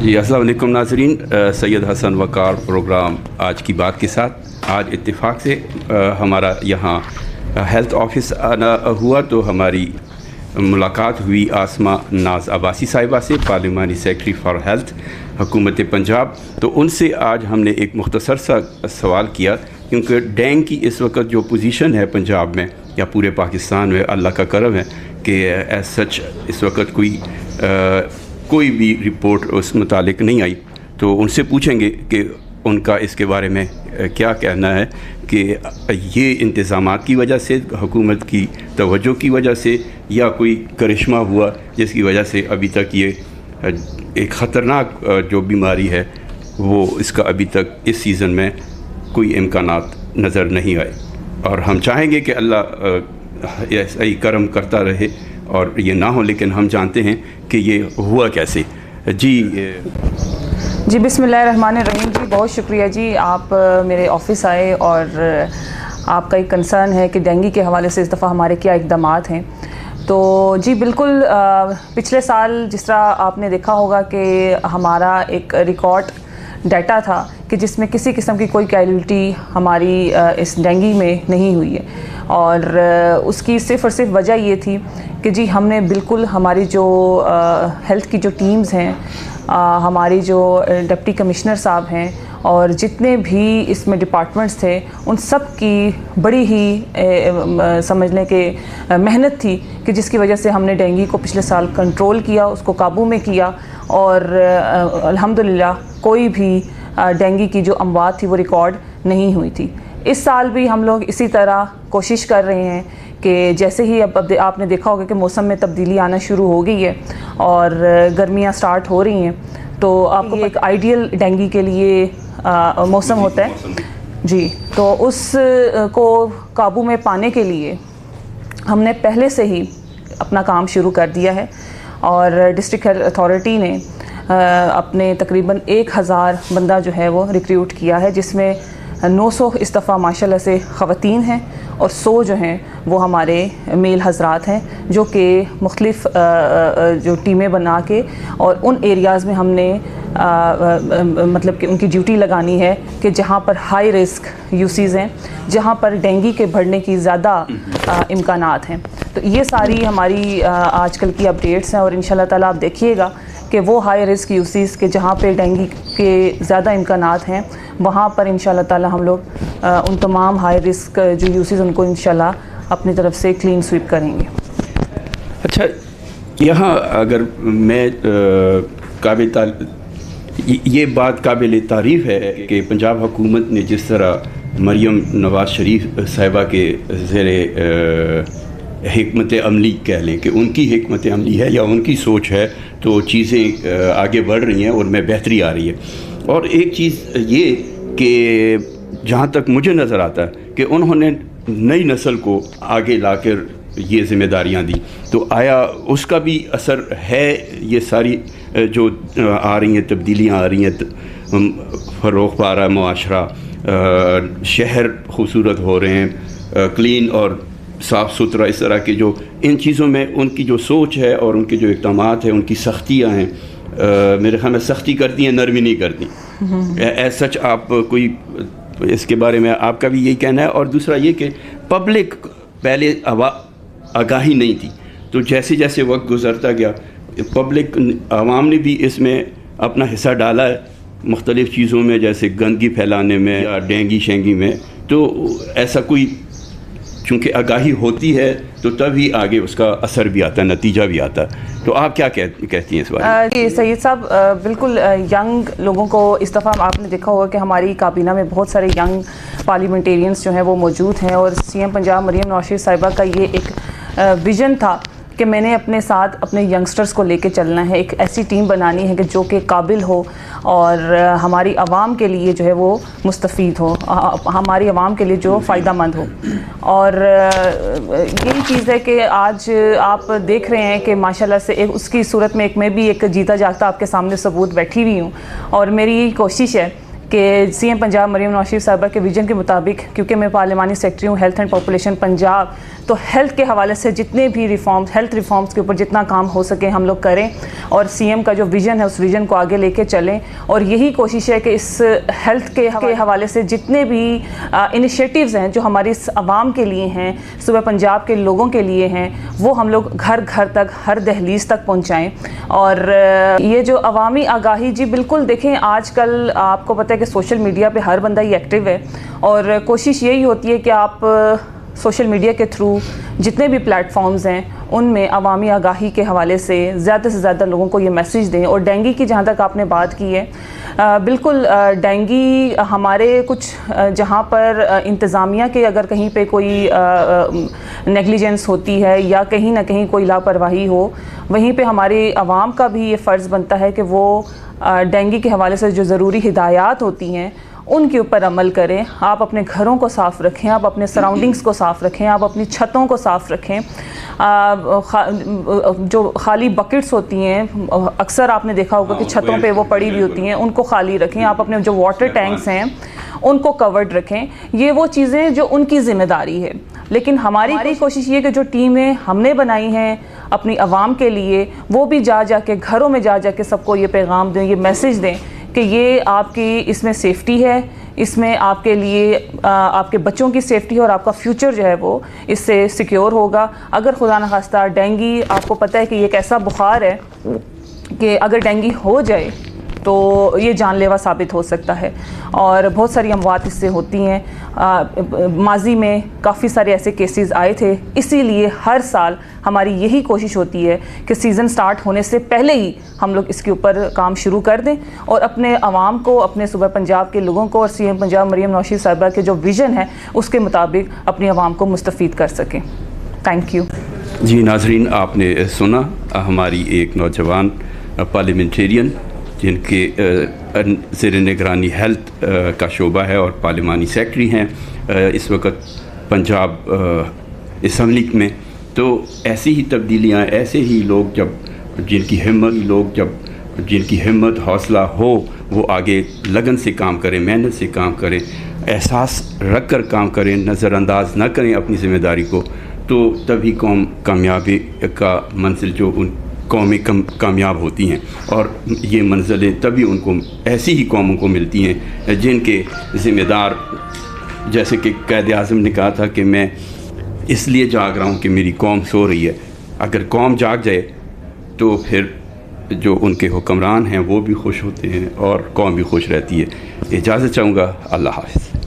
जी अस्सलाम वालेकुम नाज़रीन, सैयद हसन वकार प्रोग्राम आज की बात के साथ। आज इत्तेफाक से हमारा यहाँ हेल्थ ऑफिस आना हुआ तो हमारी मुलाकात हुई आसमा नाज अब्बासी साहिबा से, पार्लिमानी सेक्रेटरी फॉर हेल्थ हुकूमत पंजाब। तो उनसे आज हमने एक मुख्तसर सा सवाल किया, क्योंकि डेंगू की इस वक्त जो पोजीशन है पंजाब में या पूरे पाकिस्तान में, अल्लाह का करम है कि एज सच इस वक्त कोई भी रिपोर्ट उस मुतालिक नहीं आई। तो उनसे पूछेंगे कि उनका इसके बारे में क्या कहना है कि ये इंतज़ामात की वजह से, हुकूमत की तवज्जो की वजह से, या कोई करिश्मा हुआ जिसकी वजह से अभी तक ये एक ख़तरनाक जो बीमारी है वो इसका अभी तक इस सीज़न में कोई इम्कानात नज़र नहीं आए। और हम चाहेंगे कि अल्लाह ऐसा ही करम करता रहे और ये ना हो, लेकिन हम जानते हैं कि ये हुआ कैसे। जी बिस्मिल्लाहिर्रहमानिर्रहीम। जी बहुत शुक्रिया जी, आप मेरे ऑफ़िस आए और आपका एक कंसर्न है कि डेंगू के हवाले से इस दफ़ा हमारे क्या इक़दामात हैं। तो जी बिल्कुल, पिछले साल जिस तरह आपने देखा होगा कि हमारा एक रिकॉर्ड डाटा था कि जिसमें किसी किस्म की कोई कैजुअल्टी हमारी इस डेंगू में नहीं हुई है, और उसकी सिर्फ़ और सिर्फ वजह ये थी कि जी हमने बिल्कुल हमारी जो हेल्थ की जो टीम्स हैं, हमारी जो डिप्टी कमिश्नर साहब हैं और जितने भी इसमें डिपार्टमेंट्स थे, उन सब की बड़ी ही समझ लें कि मेहनत थी कि जिसकी वजह से हमने डेंगू को पिछले साल कंट्रोल किया, उसको काबू में किया, और अल्हम्दुलिल्लाह कोई भी डेंगू की जो अमवात थी वो रिकॉर्ड नहीं हुई थी। इस साल भी हम लोग इसी तरह कोशिश कर रहे हैं कि जैसे ही अब आपने देखा होगा कि मौसम में तब्दीली आना शुरू हो गई है और गर्मियां स्टार्ट हो रही हैं, तो आपको एक आइडियल डेंगू के लिए मौसम होता है जी। तो उस को काबू में पाने के लिए हमने पहले से ही अपना काम शुरू कर दिया है, और डिस्ट्रिक्ट हेल्थ अथॉरिटी ने अपने तकरीबन 1000 बंदा जो है वो रिक्रूट किया है, जिसमें 900 इस दफ़ा माशाल्लाह से ख़वातीन हैं और 100 जो हैं वो हमारे मेल हज़रात हैं, जो कि मुख्तलिफ़ जो टीमें बना के और उन एरियाज़ में हमने मतलब कि उनकी ड्यूटी लगानी है कि जहाँ पर हाई रिस्क यूसीज़ हैं, जहाँ पर डेंगू के बढ़ने की ज़्यादा इम्कानात हैं। तो ये सारी हमारी आजकल की अपडेट्स हैं, और इंशाल्लाह ताला आप देखिएगा कि वो हाई रिस्क यूसीज़ के जहाँ पे डेंगू के ज़्यादा इम्कानात हैं, वहाँ पर इंशाल्लाह ताला हम लोग उन तमाम हाई रिस्क जो यूसीज़ उनको इंशाल्लाह अपनी तरफ से क्लीन स्वीप करेंगे। अच्छा, यहाँ अगर मैं ये बात काबिल तारीफ़ है कि पंजाब हुकूमत ने जिस तरह मरियम नवाज़ शरीफ साहिबा के ज़ेरे हिकमत अमली कह लें कि उनकी हिकमत अमली है या उनकी सोच है, तो चीज़ें आगे बढ़ रही हैं और में बेहतरी आ रही है। और एक चीज़ ये कि जहाँ तक मुझे नज़र आता है कि उन्होंने नई नस्ल को आगे लाकर ये ज़िम्मेदारियाँ दी, तो आया उसका भी असर है? ये सारी जो आ रही हैं तब्दीलियाँ आ रही हैं, फ़रोग़ पा रहा है मुआशरा, शहर खूबसूरत हो रहे हैं, क्लीन और साफ़ सुथरा, इस तरह की जो इन चीज़ों में उनकी जो सोच है और उनके जो इक़दामात हैं, उनकी सख्तियाँ हैं, मेरे ख़्याल में सख्ती करती हैं, नरमी नहीं करती। एज सच आप कोई इसके बारे में आपका भी यही कहना है? और दूसरा ये कि पब्लिक पहले आगाही नहीं थी, तो जैसे जैसे वक्त गुज़रता गया पब्लिक आवाम ने भी इसमें अपना हिस्सा डाला है मुख्तलिफ़ चीज़ों में, जैसे गंदगी फैलाने में या डेंगू शेंगी में। तो ऐसा कोई, चूँकि आगाही होती है तो तभी आगे उसका असर भी आता है, नतीजा भी आता है। तो आप क्या कहती हैं इस बारे में? सैयद साहब, बिल्कुल यंग लोगों को इस दफ़ा आपने देखा होगा कि हमारी काबीना में बहुत सारे यंग पार्लियामेंटेरियंस जो हैं वो मौजूद हैं, और सीएम पंजाब मरियम नवाज़ शरीफ साहिबा का ये एक विज़न था कि मैंने अपने साथ अपने यंगस्टर्स को लेके चलना है, एक ऐसी टीम बनानी है कि जो कि काबिल हो और हमारी आवाम के लिए जो है वो मुस्तफ़ीद हो, हमारी आवाम के लिए जो फ़ायदेमंद हो। और यही चीज़ है कि आज आप देख रहे हैं कि माशाल्लाह से एक उसकी सूरत में एक मैं भी एक जीता जागता आपके सामने सबूत बैठी हुई हूँ, और मेरी यही कोशिश है कि सीएम पंजाब मरियम नवाज़ शरीफ साहिबा के विजन के मुताबिक, क्योंकि मैं पार्लिमानी सेक्रेटरी हूँ हेल्थ एंड पॉपुलेशन पंजाब, तो हेल्थ के हवाले से जितने भी रिफॉर्म्स, हेल्थ रिफॉर्म्स के ऊपर जितना काम हो सके हम लोग करें और सीएम का जो विज़न है उस विज़न को आगे लेके चलें। और यही कोशिश है कि इस हेल्थ के हवाले से जितने भी इनिशिएटिव्स हैं जो हमारी आवाम के लिए हैं, सुबह पंजाब के लोगों के लिए हैं, वो हम लोग घर घर तक, हर दहलीज तक पहुँचाएँ। और ये जो अवामी आगाही, जी बिल्कुल देखें, आजकल आपको पता है कि सोशल मीडिया पे हर बंदा ही एक्टिव है और कोशिश यही होती है कि आप सोशल मीडिया के थ्रू जितने भी प्लेटफॉर्म्स हैं उनमें अवामी आगाही के हवाले से ज़्यादा लोगों को ये मैसेज दें। और डेंगू की जहाँ तक आपने बात की है, बिल्कुल डेंगू हमारे कुछ जहाँ पर इंतज़ामिया के अगर कहीं पे कोई नेग्लिजेंस होती है या कहीं ना कहीं कोई लापरवाही हो, वहीं पे हमारी आवाम का भी ये फ़र्ज़ बनता है कि वो डेंगू के हवाले से जो ज़रूरी हिदायत होती हैं उनके ऊपर अमल करें। आप अपने घरों को साफ़ रखें, आप अपने सराउंडिंग्स को साफ़ रखें, आप अपनी छतों को साफ़ रखें। जो खाली बकेट्स होती हैं, अक्सर आपने देखा होगा कि छतों पे वो पड़ी हुई होती हैं, उनको खाली रखें। आप अपने जो वाटर टैंक्स हैं उनको कवर्ड रखें। ये वो चीज़ें जो उनकी ज़िम्मेदारी है। लेकिन हमारी कोशिश ये कि जो टीमें हमने बनाई हैं अपनी आवाम के लिए, वो भी जा के घरों में जा के सबको ये पैगाम दें, ये मैसेज दें कि ये आपकी इसमें सेफ्टी है, इसमें आपके लिए आपके बच्चों की सेफ्टी है और आपका फ्यूचर जो है वो इससे सिक्योर होगा। अगर खुदा न खास्ता डेंगू, आपको पता है कि ये एक ऐसा बुखार है कि अगर डेंगू हो जाए तो ये जानलेवा साबित हो सकता है और बहुत सारी अमवात इससे होती हैं। माजी में काफ़ी सारे ऐसे केसेस आए थे। इसीलिए हर साल हमारी यही कोशिश होती है कि सीज़न स्टार्ट होने से पहले ही हम लोग इसके ऊपर काम शुरू कर दें और अपने आवाम को, अपने सुबह पंजाब के लोगों को और सीएम पंजाब मरियम नवाज शरीफ साहिबा के जो विज़न है उसके मुताबिक अपनी आवाम को मुस्तफ़ीद कर सकें। Thank you. जी नाजरीन, आपने सुना हमारी एक नौजवान पार्लियामेंटेरियन जिनके ज़ेर निगरानी हेल्थ का शोबा है और पार्लिमानी सेक्रेटरी हैं इस वक्त पंजाब असम्बली में। तो ऐसी ही तब्दीलियाँ, ऐसे ही लोग जिनकी हिम्मत हौसला हो, वो आगे लगन से काम करें, मेहनत से काम करें, एहसास रख कर काम करें, नज़रअंदाज न करें अपनी ज़िम्मेदारी को, तो तभी कौम कामयाबी का मंजिल जो उन कौमें कामयाब होती हैं। और ये मंजिलें तभी उनको, ऐसी ही कौमों को मिलती हैं जिनके ज़िम्मेदार, जैसे कि क़ायद आज़म ने कहा था कि मैं इसलिए जाग रहा हूँ कि मेरी कौम सो रही है। अगर कौम जाग जाए तो फिर जो उनके हुक्मरान हैं वो भी खुश होते हैं और कौम भी खुश रहती है। इजाज़त चाहूँगा। अल्लाह हाफ़िज़।